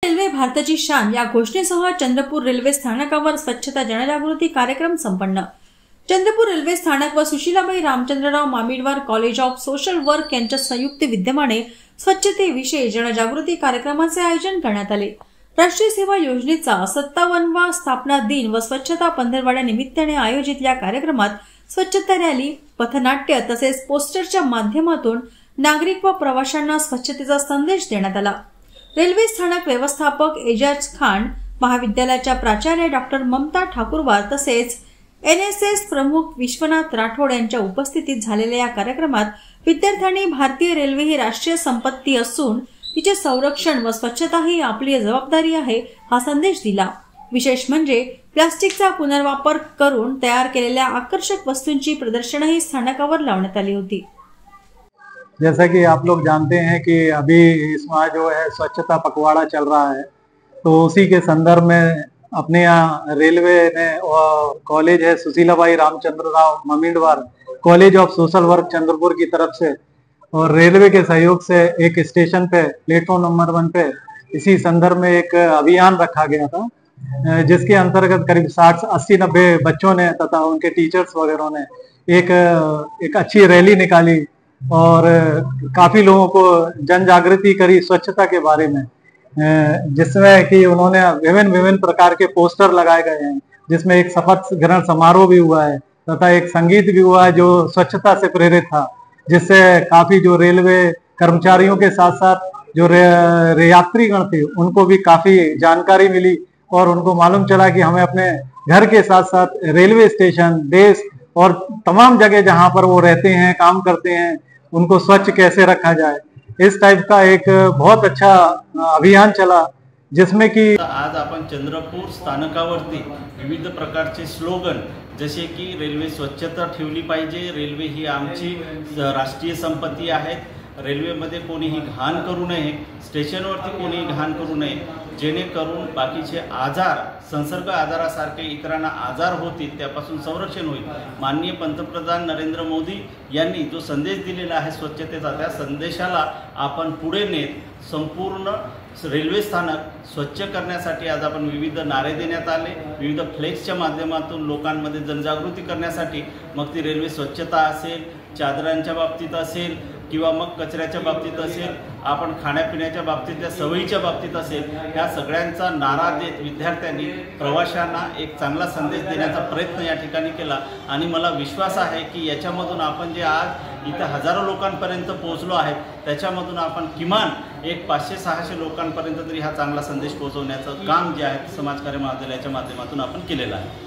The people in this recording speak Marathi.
रेल्वे भारताची शान या घोषणेसह चंद्रपूर रेल्वे स्थानकावर स्वच्छता जनजागृती कार्यक्रम संपन्न। चंद्रपूर रेल्वे स्थानक व Sushilabai Ramchandrarao Mamidwar college of social work यांच्या संयुक्त विद्यमाने स्वच्छतेविषयी जनजागृती कार्यक्रमाचे आयोजन करण्यात आले। राष्ट्रीय सेवा योजनेचा 57वा स्थापना दिन व स्वच्छता पंधरवड्या निमित्ताने आयोजित या कार्यक्रमात स्वच्छता रॅली, पथनाट्य तसेच पोस्टरच्या माध्यमातून नागरिक व प्रवाशांना स्वच्छतेचा संदेश देण्यात आला। रेल्वे स्थानक व्यवस्थापक एजाज खान, महाविद्यालयाच्या प्राचार्य डॉक्टर ममता ठाकूरवार तसेच NSS प्रमुख विश्वनाथ राठोड यांच्या उपस्थितीत झालेल्या या कार्यक्रमात विद्यार्थ्यांनी भारतीय रेल्वे ही राष्ट्रीय संपत्ती असून तिचे संरक्षण व स्वच्छता ही आपली जबाबदारी आहे हा संदेश दिला। विशेष म्हणजे प्लास्टिकचा पुनर्वापर करून तयार केलेल्या आकर्षक वस्तूंची प्रदर्शनही स्थानकावर लावण्यात आली होती। जैसा कि आप लोग जानते हैं कि अभी इसमें जो है स्वच्छता पखवाड़ा चल रहा है, तो उसी के संदर्भ में अपने यहाँ रेलवे ने कॉलेज है Sushilabai Ramchandrarao Mamidwar college of social work Chandrapur की तरफ से और रेलवे के सहयोग से एक स्टेशन पे प्लेटफॉर्म नंबर 1 पे इसी संदर्भ में एक अभियान रखा गया था, जिसके अंतर्गत करीब 60-80-90 बच्चों ने तथा उनके टीचर्स वगैरह ने एक अच्छी रैली निकाली और काफी लोगों को जन जागृति करी स्वच्छता के बारे में, जिसमें कि उन्होंने विभिन्न प्रकार के पोस्टर लगाए गए हैं, जिसमें एक शपथ ग्रहण समारोह भी हुआ है तथा एक संगीत भी हुआ है जो स्वच्छता से प्रेरित था, जिससे काफी जो रेलवे कर्मचारियों के साथ साथ जो यात्रीगण थे उनको भी काफी जानकारी मिली और उनको मालूम चला कि हमें अपने घर के साथ साथ रेलवे स्टेशन, देश और तमाम जगह जहां पर वो रहते हैं, काम करते हैं, उनको स्वच्छ कैसे रखा जाए। इस टाइप का एक बहुत अच्छा अभियान चला, जिसमें कि आज आपण चंद्रपूर स्थानकावरती विविध प्रकारचे स्लोगन जसे की रेल्वे स्वच्छता ठेवली पाहिजे, रेल्वे ही आमची राष्ट्रीय संपत्ती आहे, रेल्वेमध्ये कोणीही घाण करू नये, स्टेशनवरती कोणीही घाण करू नये, जेणेकरून बाकीचे आजार, संसर्ग आजारासारखे इतरांना आजार होतील त्यापासून संरक्षण होईल। माननीय पंतप्रधान नरेंद्र मोदी यांनी जो संदेश दिलेला आहे स्वच्छतेचा, त्या संदेशाला आपण पुढे नेत संपूर्ण रेल्वे स्थानक स्वच्छ करण्यासाठी आज आपण विविध नारे देण्यात आले, विविध फ्लेक्सच्या माध्यमातून लोकांमध्ये जनजागृती करण्यासाठी, मग ती रेल्वे स्वच्छता असेल, चादरांच्या बाबतीत असेल किंवा मग कचऱ्याच्या बाबतीत असेल, आपण खाण्यापिण्याच्या बाबतीतल्या सवयीच्या बाबतीत असेल, ह्या सगळ्यांचा नारा देत विद्यार्थ्यांनी प्रवाशांना एक चांगला संदेश देण्याचा प्रयत्न या ठिकाणी केला आणि मला विश्वास आहे की याच्यामधून आपण जे आज इथे हजारो लोकांपर्यंत पोहोचलो आहे त्याच्यामधून आपण किमान एक 500-600 लोकांपर्यंत तरी हा चांगला संदेश पोहोचवण्याचं काम जे आहे समाजकार्य महाविद्यालयाच्या माध्यमातून आपण केलेलं आहे।